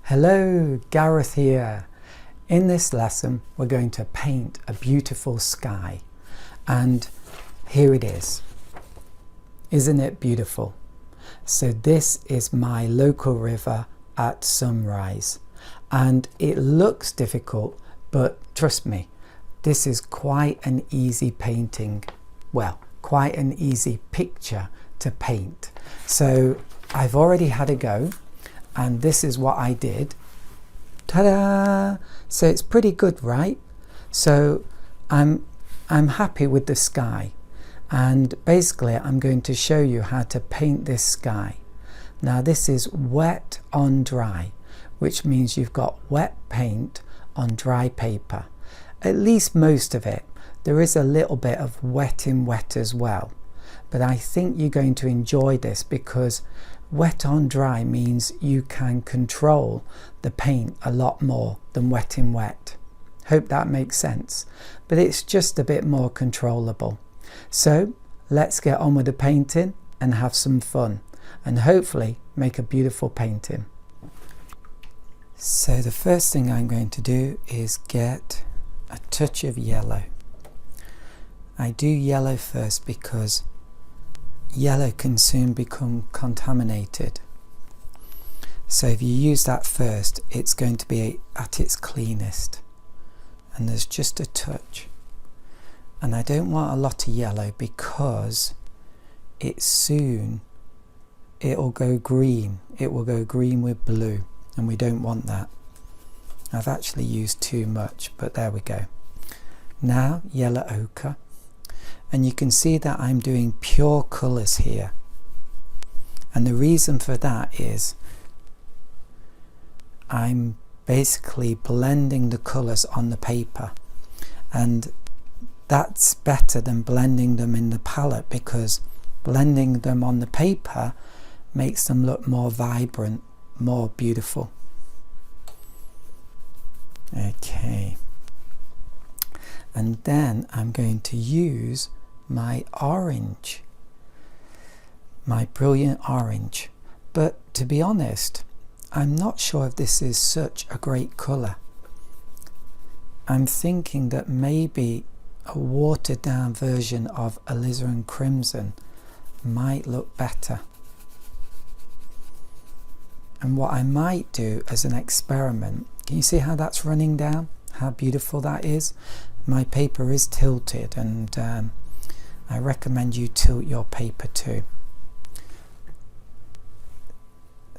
Hello, Gareth here. In this lesson we're going to paint a beautiful sky, and here it is. Isn't it beautiful? So this is my local river at sunrise, and it looks difficult, but trust me, this is quite an easy painting. Well, quite an easy picture to paint. So I've already had a go, and this is what I did. Ta-da! So it's pretty good, right? So I'm happy with the sky, and basically I'm going to show you how to paint this sky. Now this is wet on dry, which means you've got wet paint on dry paper. At least most of it. There is a little bit of wet in wet as well, but I think you're going to enjoy this because wet on dry means you can control the paint a lot more than wet in wet. Hope that makes sense, but it's just a bit more controllable. So let's get on with the painting and have some fun, and hopefully make a beautiful painting. So the first thing I'm going to do is get a touch of yellow. I do yellow first because yellow can soon become contaminated. So if you use that first, it's going to be at its cleanest. And there's just a touch. And I don't want a lot of yellow because it'll go green. It will go green with blue, and we don't want that. I've actually used too much, but there we go. Now yellow ochre. And you can see that I'm doing pure colours here, and the reason for that is I'm basically blending the colours on the paper, and that's better than blending them in the palette, because blending them on the paper makes them look more vibrant, more beautiful. Okay, and then I'm going to use my orange, my brilliant orange. But to be honest, I'm not sure if this is such a great colour. I'm thinking that maybe a watered down version of alizarin crimson might look better. And what I might do as an experiment, can you see how that's running down? How beautiful that is? My paper is tilted, and I recommend you tilt your paper too.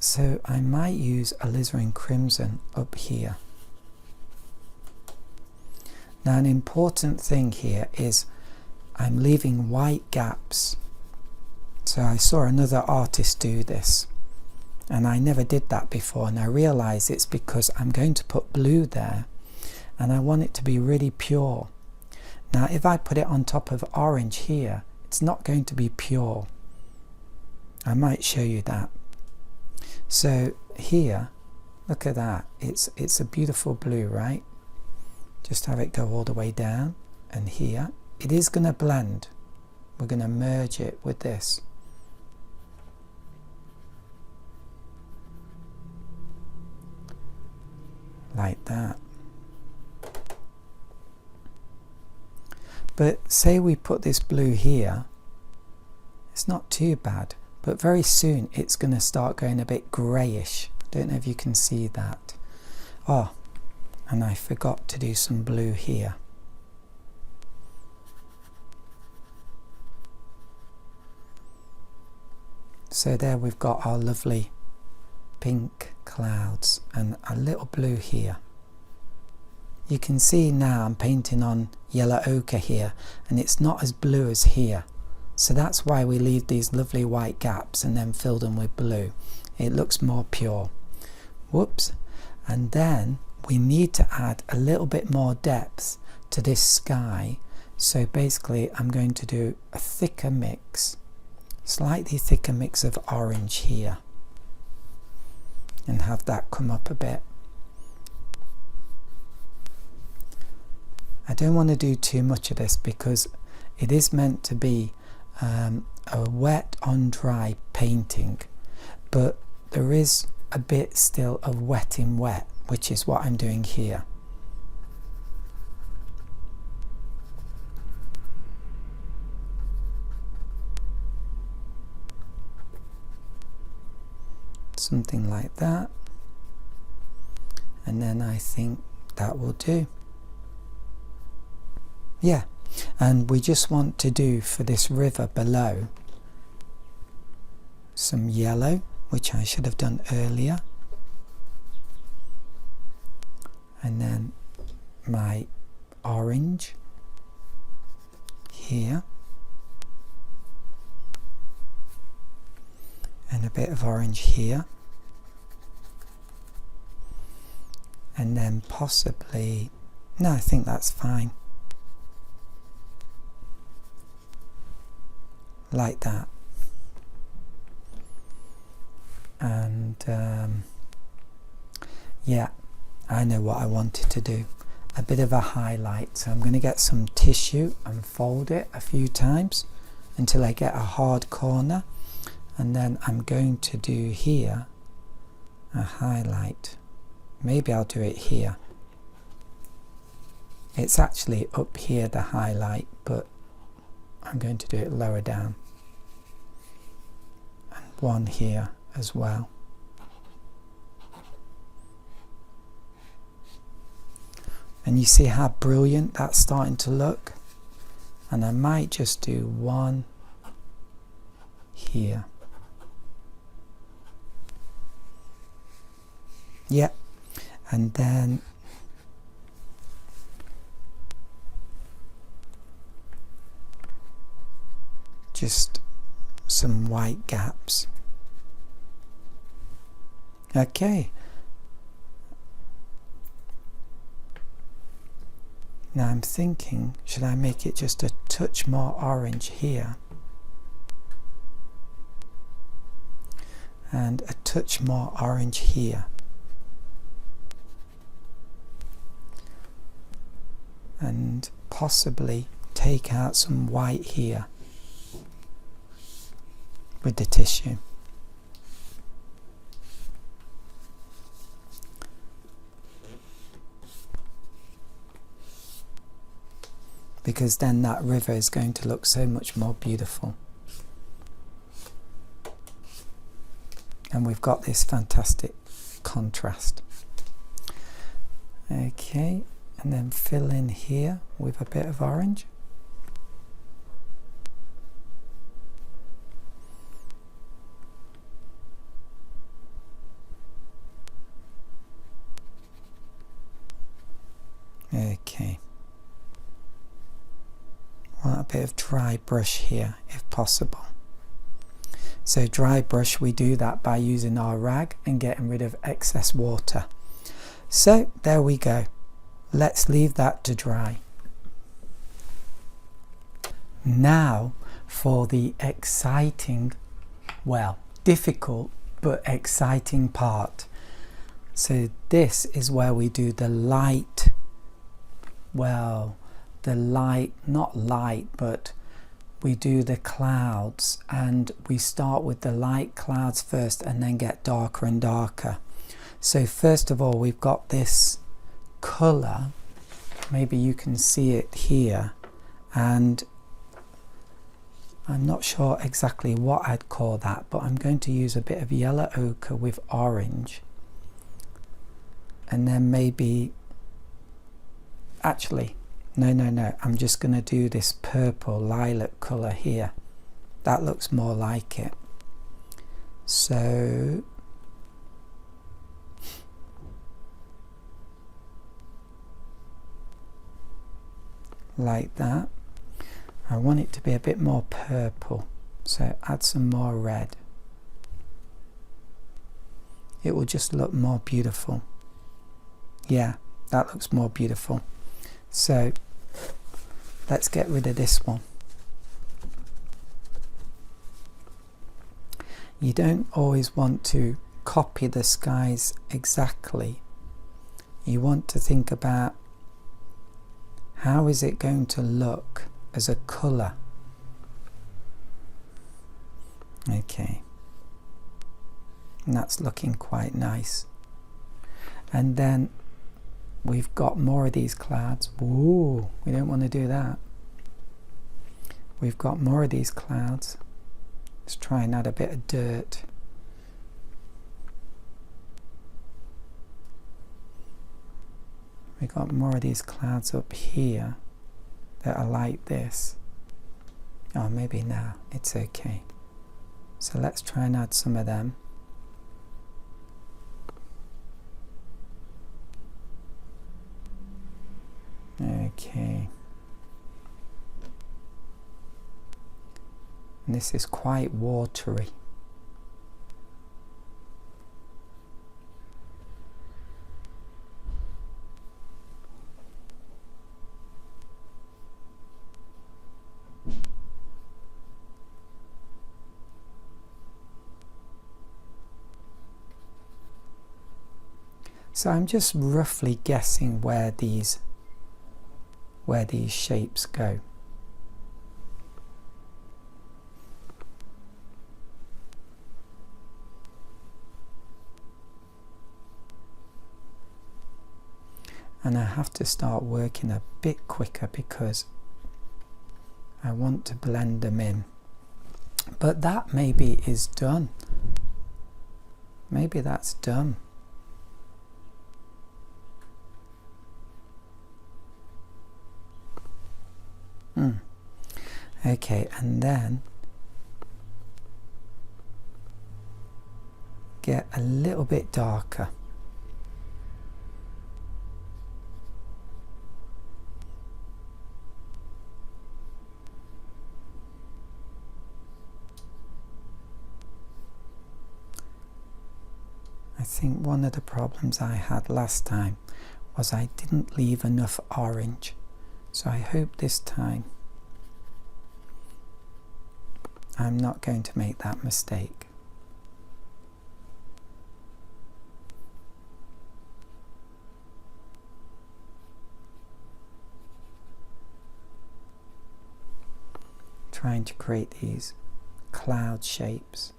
So I might use alizarin crimson up here. Now an important thing here is I'm leaving white gaps. So I saw another artist do this, and I never did that before, and I realise it's because I'm going to put blue there, and I want it to be really pure. Now if I put it on top of orange here, it's not going to be pure. I might show you that. So here, look at that, it's a beautiful blue, right? Just have it go all the way down, and here it is going to blend. We're going to merge it with this. Like that. But say we put this blue here, it's not too bad, but very soon it's going to start going a bit greyish. I don't know if you can see that. Oh, and I forgot to do some blue here. So there we've got our lovely pink clouds and a little blue here. You can see now I'm painting on yellow ochre here, and it's not as blue as here. So that's why we leave these lovely white gaps and then fill them with blue. It looks more pure. Whoops. And then we need to add a little bit more depth to this sky. So basically I'm going to do a thicker mix, slightly thicker mix of orange here, and have that come up a bit. I don't want to do too much of this because it is meant to be a wet on dry painting, but there is a bit still of wet in wet, which is what I'm doing here. Something like that, and then I think that will do. Yeah, and we just want to do for this river below some yellow, which I should have done earlier, and then my orange here, and a bit of orange here, and then possibly, no, I think that's fine, like that. And yeah, I know what I wanted to do, a bit of a highlight. So I'm going to get some tissue and fold it a few times until I get a hard corner, and then I'm going to do here a highlight. Maybe I'll do it here. It's actually up here, the highlight, but I'm going to do it lower down, and one here as well. And you see how brilliant that's starting to look? And I might just do one here. Yep. And then just some white gaps. Okay. Now I'm thinking, should I make it just a touch more orange here? And a touch more orange here. And possibly take out some white here with the tissue. Because then that river is going to look so much more beautiful. And we've got this fantastic contrast. Okay, and then fill in here with a bit of orange. Okay. Want a bit of dry brush here if possible. So dry brush, we do that by using our rag and getting rid of excess water. So there we go. Let's leave that to dry. Now for the exciting, well, difficult but exciting part. So this is where we do the light, well, the light, not light, but we do the clouds, and we start with the light clouds first and then get darker and darker. So first of all, we've got this colour, maybe you can see it here, and I'm not sure exactly what I'd call that, but I'm going to use a bit of yellow ochre with orange, and then maybe, actually, no, I'm just going to do this purple lilac colour here. That looks more like it. So like that. I want it to be a bit more purple, so add some more red. It will just look more beautiful. Yeah, that looks more beautiful. So let's get rid of this one. You don't always want to copy the skies exactly. You want to think about how is it going to look as a colour. Okay, And that's looking quite nice. And then we've got more of these clouds. Ooh, we don't want to do that. We've got more of these clouds. Let's try and add a bit of dirt. We've got more of these clouds up here that are like this. Oh, maybe now it's okay. So let's try and add some of them. Okay. And this is quite watery. So I'm just roughly guessing where these shapes go. And I have to start working a bit quicker because I want to blend them in. But that maybe is done. Maybe that's done. Okay, and then get a little bit darker. I think one of the problems I had last time was I didn't leave enough orange. So I hope this time I'm not going to make that mistake. Trying to create these cloud shapes.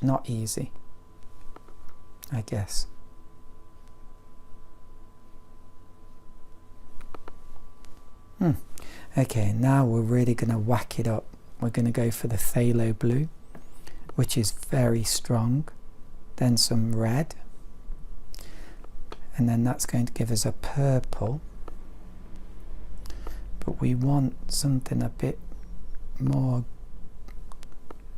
Not easy, I guess. Okay, now we're really going to whack it up. We're going to go for the phthalo blue, which is very strong. Then some red. And then that's going to give us a purple. But we want something a bit more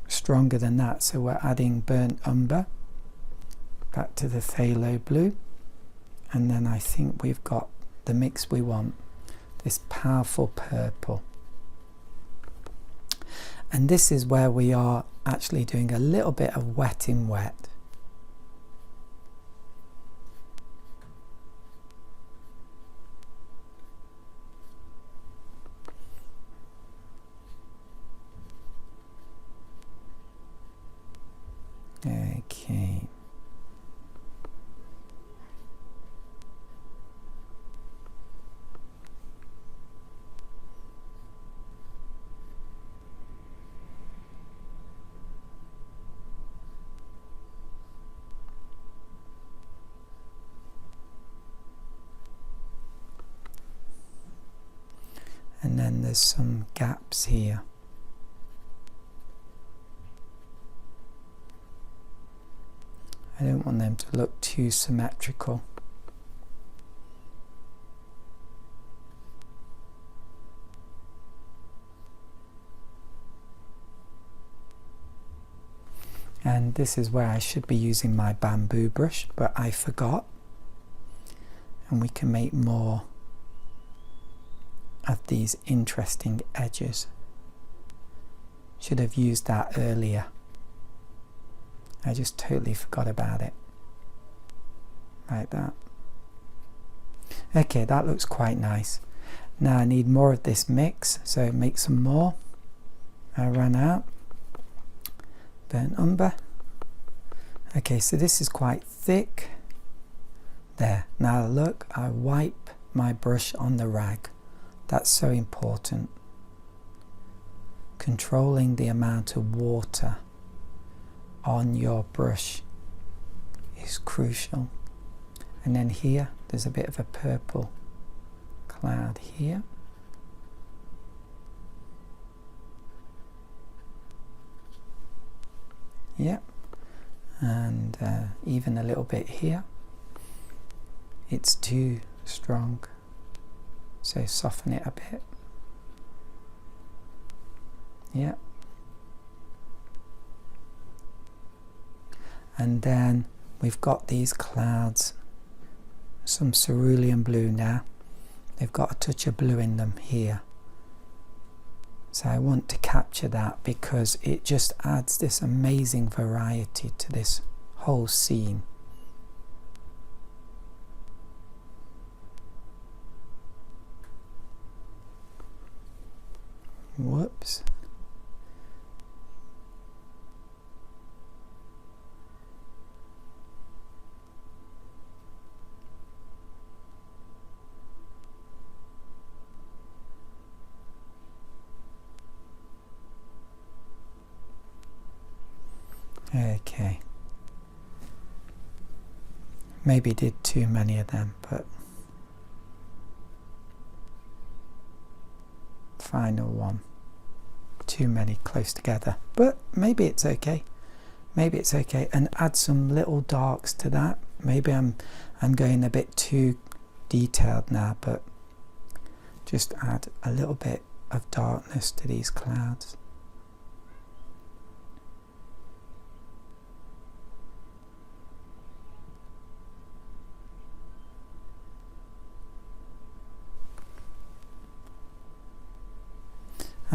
stronger than that. So we're adding burnt umber back to the phthalo blue. And then I think we've got the mix we want. This powerful purple. And this is where we are actually doing a little bit of wet in wet. Okay. And then there's some gaps here. I don't want them to look too symmetrical. And this is where I should be using my bamboo brush, but I forgot. And we can make more of these interesting edges. Should have used that earlier. I just totally forgot about it. Like that. Okay, that looks quite nice. Now I need more of this mix, so make some more. I ran out. Burnt umber. Okay, so this is quite thick. There. Now look, I wipe my brush on the rag. That's so important. Controlling the amount of water on your brush is crucial. And then here there's a bit of a purple cloud here. Yep, and even a little bit here. It's too strong, so soften it a bit. Yep. And then we've got these clouds, some cerulean blue now. They've got a touch of blue in them here. So I want to capture that because it just adds this amazing variety to this whole scene. Whoops. Okay, maybe did too many of them, but final one, too many close together, but maybe it's okay. Maybe it's okay, and add some little darks to that. Maybe I'm going a bit too detailed now, but just add a little bit of darkness to these clouds.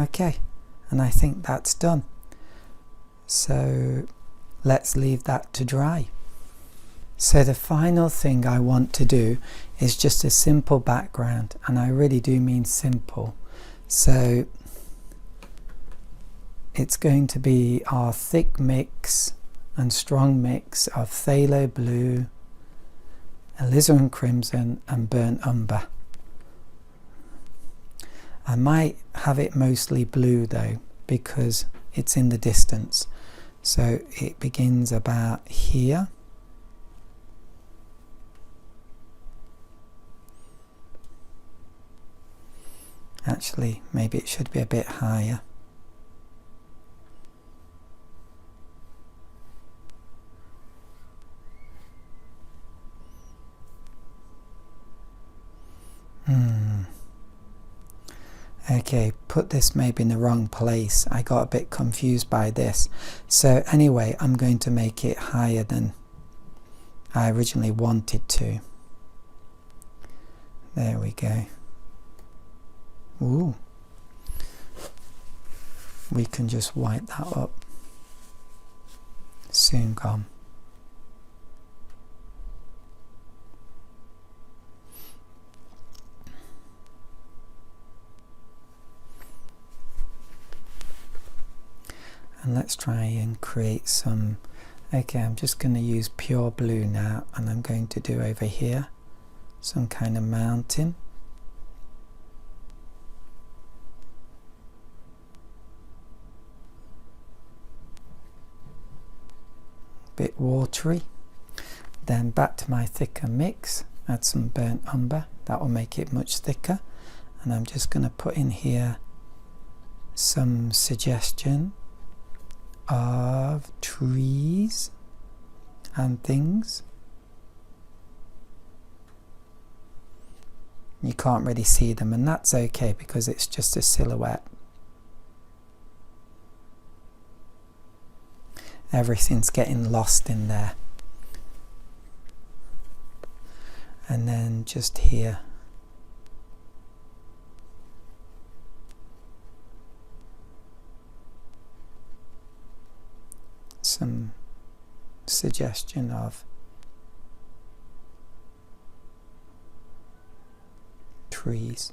Okay, and I think that's done. So let's leave that to dry. So the final thing I want to do is just a simple background, and I really do mean simple. So it's going to be our thick mix and strong mix of phthalo blue, alizarin crimson and burnt umber. I might have it mostly blue though, because it's in the distance. So it begins about here. Actually, maybe it should be a bit higher. Okay, put this maybe in the wrong place. I got a bit confused by this. So anyway, I'm going to make it higher than I originally wanted to. There we go. Ooh. We can just wipe that up. Soon gone. And let's try and create some. Okay, I'm just going to use pure blue now, and I'm going to do over here some kind of mountain. Bit watery. Then back to my thicker mix, add some burnt umber, that will make it much thicker. And I'm just going to put in here some suggestion of trees and things. You can't really see them, and that's okay because it's just a silhouette. Everything's getting lost in there. And then just here, some suggestion of trees.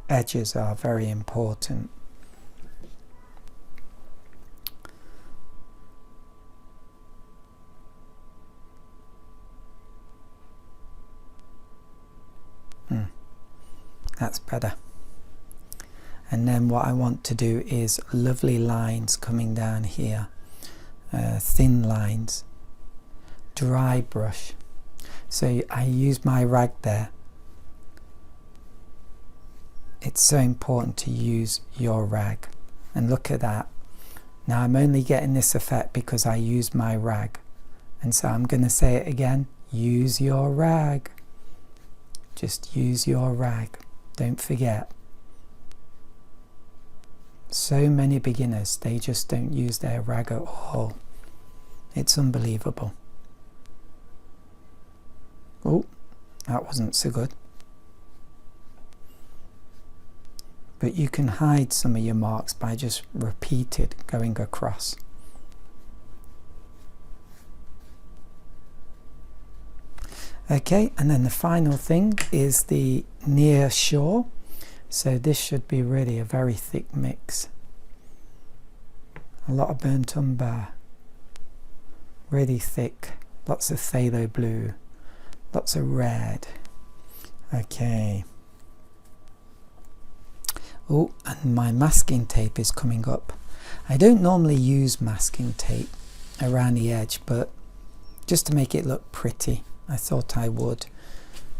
Edges are very important. That's better. And then what I want to do is lovely lines coming down here, thin lines. Dry brush. So I use my rag there. It's so important to use your rag. And look at that. Now I'm only getting this effect because I used my rag. And so I'm going to say it again. Use your rag. Just use your rag. Don't forget. So many beginners, they just don't use their rag at all. It's unbelievable. Oh, that wasn't so good. But you can hide some of your marks by just repeated going across. Okay, and then the final thing is the near shore. So this should be really a very thick mix. A lot of burnt umber, really thick, lots of phthalo blue, lots of red. Okay. Oh, and my masking tape is coming up. I don't normally use masking tape around the edge, but just to make it look pretty, I thought I would.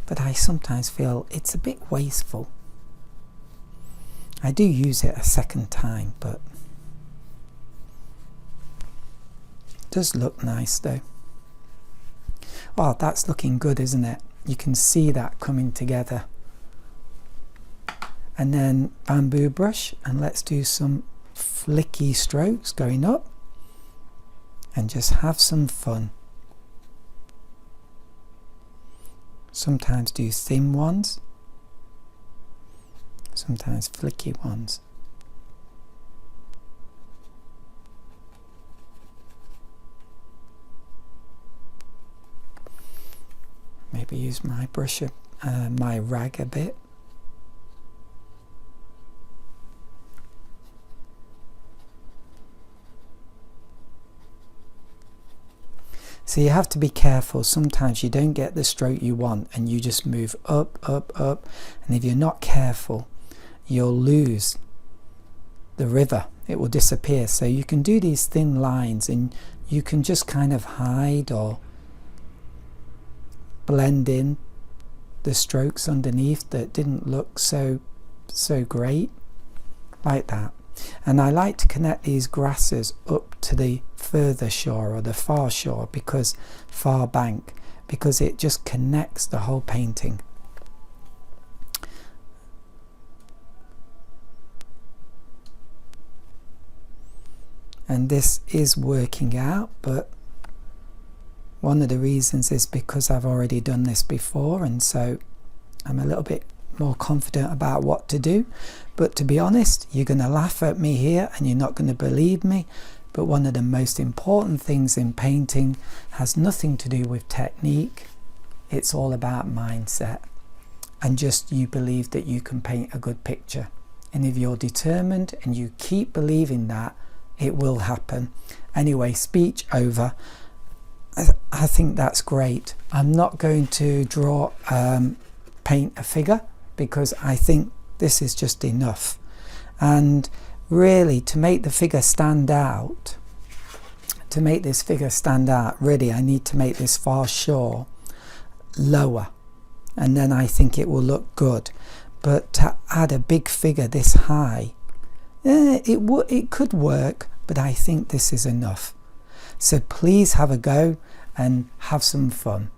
But I sometimes feel it's a bit wasteful. I do use it a second time, but it does look nice though. Well, that's looking good, isn't it? You can see that coming together. And then bamboo brush, and let's do some flicky strokes going up and just have some fun. Sometimes do thin ones, sometimes flicky ones. Maybe use my brush, my rag a bit. So you have to be careful. Sometimes you don't get the stroke you want and you just move up, up, up. And if you're not careful, you'll lose the river. It will disappear. So you can do these thin lines and you can just kind of hide or blend in the strokes underneath that didn't look so great, like that. And I like to connect these grasses up to the further shore or the far shore, because far bank, because it just connects the whole painting. And this is working out, but one of the reasons is because I've already done this before, and so I'm a little bit more confident about what to do. But to be honest, you're going to laugh at me here and you're not going to believe me, but one of the most important things in painting has nothing to do with technique. It's all about mindset, and just you believe that you can paint a good picture. And if you're determined and you keep believing that, it will happen. Anyway, speech over. I think that's great. I'm not going to draw paint a figure, because I think this is just enough. And really, to make the figure stand out, really I need to make this far shore lower, and then I think it will look good. But to add a big figure this high, it could work, but I think this is enough. So please have a go and have some fun.